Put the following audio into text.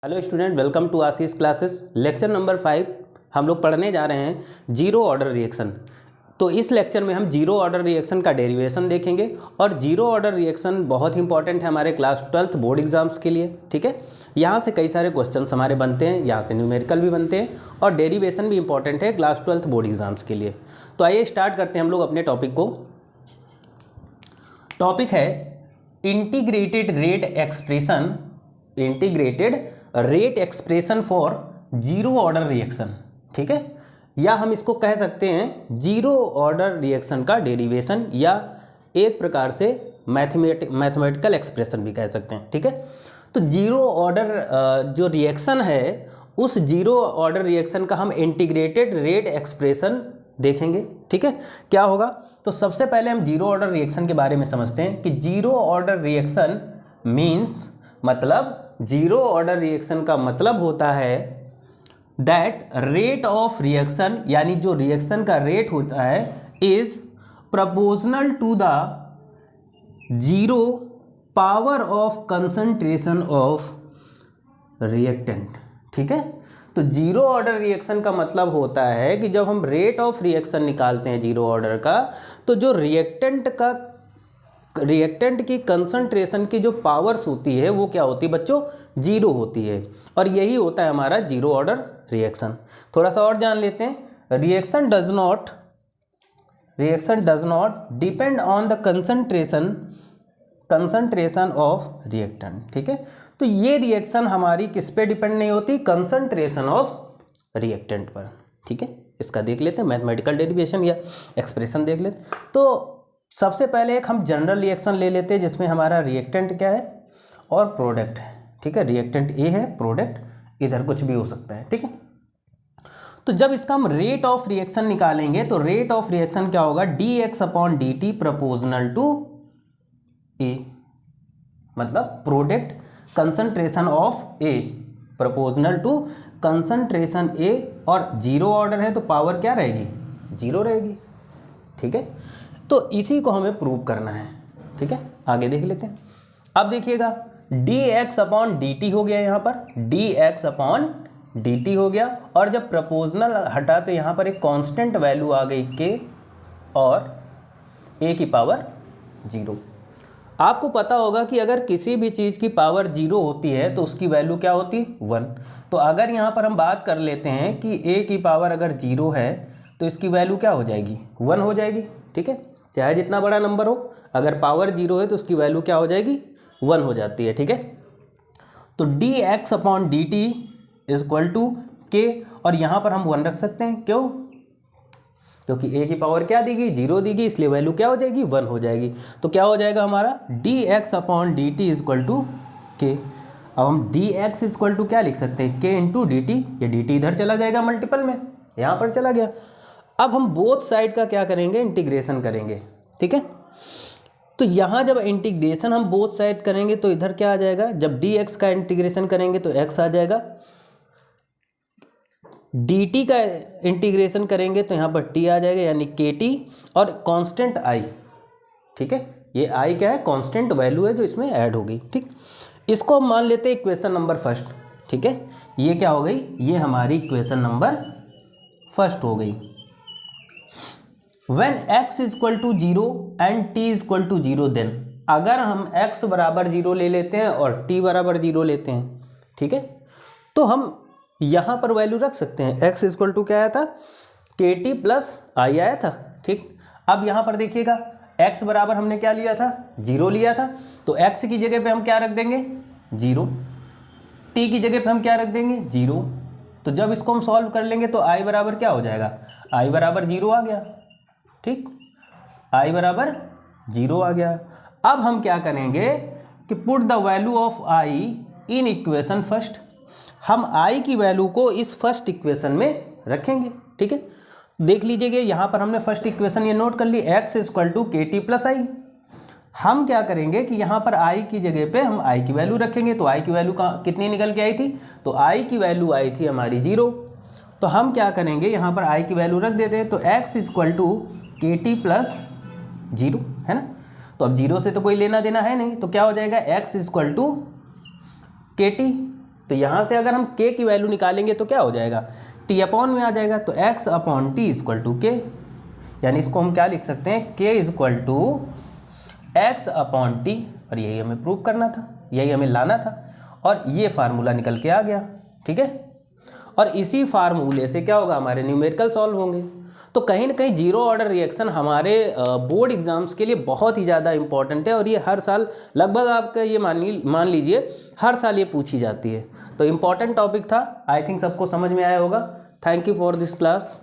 Hello student, welcome to Ashish classes. Lecture number 5 हम लोग पढ़ने जा रहे हैं जीरो ऑर्डर रिएक्शन। तो इस लेक्चर में हम जीरो ऑर्डर रिएक्शन का डेरिवेशन देखेंगे और जीरो ऑर्डर रिएक्शन बहुत ही इंपॉर्टेंट है हमारे क्लास 12th बोर्ड एग्जाम्स के लिए। ठीक है, यहाँ से कई सारे क्वेश्चंस हमारे बनते हैं, यहाँ से न्यूमेरिकल भी बनते हैं और डेरिवेशन भी इंपॉर्टेंट है क्लास 12th बोर्ड एग्जाम्स के लिए। तो आइए स्टार्ट करते हैं हम लोग अपने टॉपिक को। टॉपिक है integrated rate expression for zero order reaction. ठीक है, या हम इसको कह सकते हैं जीरो ऑर्डर रिएक्शन का डेरिवेशन, या एक प्रकार से मैथमेटिकल एक्सप्रेशन भी कह सकते हैं। ठीक है, तो जीरो ऑर्डर जो रिएक्शन है उस जीरो ऑर्डर रिएक्शन का हम इंटीग्रेटेड रेट एक्सप्रेशन देखेंगे। ठीक है, क्या होगा? तो सबसे पहले हम जीरो ऑर्डर रिएक्शन के बारे में समझते हैं कि जीरो ऑर्डर रिएक्शन मीन्स, मतलब जीरो ऑर्डर रिएक्शन का मतलब होता है दैट रेट ऑफ रिएक्शन, यानी जो रिएक्शन का रेट होता है, is proportional to the zero power of concentration of reactant. ठीक है, तो जीरो ऑर्डर रिएक्शन का मतलब होता है कि जब हम रेट ऑफ रिएक्शन निकालते हैं जीरो ऑर्डर का, तो जो रिएक्टेंट की कंसंट्रेशन की जो पावर्स होती है वो क्या होती है बच्चों? जीरो होती है। और यही होता है हमारा जीरो ऑर्डर रिएक्शन। थोड़ा सा और जान लेते हैं। Reaction does not depend on the concentration of reactant. ठीक है, तो ये रिएक्शन हमारी किस पे डिपेंड नहीं होती? कंसंट्रेशन ऑफ रिएक्टेंट पर। ठीक है, इसका देख लेते हैं, मैथमेटिकल डेरिवेशन या एक्सप्रेशन देख लेते। तो सबसे पहले एक हम जनरल रिएक्शन ले लेते हैं जिसमें हमारा रिएक्टेंट क्या है और प्रोडक्ट है। ठीक है, रिएक्टेंट ए है, प्रोडक्ट इधर कुछ भी हो सकता है। ठीक है, तो जब इसका हम रेट ऑफ रिएक्शन निकालेंगे तो रेट ऑफ रिएक्शन क्या होगा? dx/dt प्रोपोर्शनल टू ए, मतलब product concentration of A proportional to concentration A, और जीरो ऑर्डर है तो पावर क्या रहेगी? जीरो रहेगी। ठीक है, तो इसी को हमें प्रूव करना है। ठीक है, आगे देख लेते हैं। अब देखिएगा, dx/dt हो गया, यहाँ पर dx/dt हो गया, और जब प्रोपोर्शनल हटा तो यहाँ पर एक कांस्टेंट वैल्यू आ गई k और a की पावर जीरो। आपको पता होगा कि अगर किसी भी चीज़ की पावर जीरो होती है तो उसकी वैल्यू क्या होती है? 1। तो अगर यहाँ पर हम बात कर लेते हैं कि a की पावर अगर जीरो है तो इसकी वैल्यू क्या हो जाएगी? 1 हो जाएगी। ठीक है, चाहे जितना बड़ा नंबर हो, अगर पावर जीरो है तो उसकी वैल्यू क्या हो जाएगी? 1 हो जाती है। ठीक है, तो dx/dt is equal to k, और यहाँ पर हम 1 रख सकते हैं। क्यों? क्योंकि a की पावर क्या दी गई? जीरो दी गई, इसलिए वैल्यू क्या हो जाएगी? 1 हो जाएगी। तो क्या हो जाएगा हमारा? dx/dt is equal to k। अब हम dx इज इक्वल टू क्या लिख सकते हैं? k into D T. ये dt इधर चला जाएगा मल्टीपल में, यहाँ पर चला गया। अब हम बोथ साइड का क्या करेंगे? इंटीग्रेशन करेंगे। ठीक है, तो यहाँ जब इंटीग्रेशन हम बोथ साइड करेंगे तो इधर क्या आ जाएगा? जब dx का इंटीग्रेशन करेंगे तो x आ जाएगा, dt का इंटीग्रेशन करेंगे तो यहाँ पर t आ जाएगा, यानी kt, और कांस्टेंट i। ठीक है, ये i क्या है? कांस्टेंट वैल्यू है जो इसमें ऐड हो गई। ठीक, इसको हम मान लेते हैं इक्वेशन नंबर फर्स्ट। ठीक है, ये क्या हो गई? ये हमारी इक्वेशन नंबर फर्स्ट हो गई। When x is equal to 0 and t is equal to 0, then अगर हम x बराबर 0 ले लेते हैं और t बराबर 0 लेते हैं, ठीक है, तो हम यहाँ पर वैल्यू रख सकते हैं। x इज इक्वल टू क्या आया था? kt प्लस i आया था। ठीक, अब यहाँ पर देखिएगा, x बराबर हमने क्या लिया था? 0 लिया था, तो x की जगह पे हम क्या रख देंगे? 0। t की जगह पे हम क्या रख देंगे? 0। तो जब इसको हम सॉल्व कर लेंगे तो i बराबर क्या हो जाएगा? i बराबर 0 आ गया। ठीक, i बराबर 0 आ गया। अब हम क्या करेंगे कि put the value of i in equation first. हम i की वैल्यू को इस फर्स्ट इक्वेशन में रखेंगे। ठीक है, देख लीजिएगा, यहाँ पर हमने फर्स्ट इक्वेशन ये नोट कर ली, x is equal to kt plus i। हम क्या करेंगे कि यहाँ पर i की जगह पे हम i की वैल्यू रखेंगे। तो i की वैल्यू कितनी निकल के आई थी? तो i की वैल्यू आई थी हमारी 0। तो हम क्या करेंगे, यहाँ पर i की वैल्यू रख देते हैं। तो x is equal to kt plus 0 है ना। तो अब 0 से तो कोई लेना देना है नहीं, तो क्या हो जाएगा? x is equal to kt तो यहाँ से अगर हम k की वैल्यू निकालेंगे तो क्या हो जाएगा, t अपॉन में आ जाएगा। तो x upon T equal to K, यानी इसको हम क्या लिख सकते हैं, k equal to X upon T. और यही हमें प्रूव करना था, यही हमें लाना था, और ये फार्मूला निकल के आ गया। ठीक है, और इसी फार्मूले से क्या होगा, हमारे न्यूमेरिकल सॉल्व होंगे। तो कहीं ना कहीं जीरो ऑर्डर रिएक्शन हमारे बोर्ड एग्जाम्स के लिए बहुत ही ज़्यादा इंपॉर्टेंट है, और ये हर साल लगभग आपका ये मान लीजिए हर साल ये पूछी जाती है। तो इम्पॉर्टेंट टॉपिक था, आई थिंक सबको समझ में आया होगा। Thank you for this class.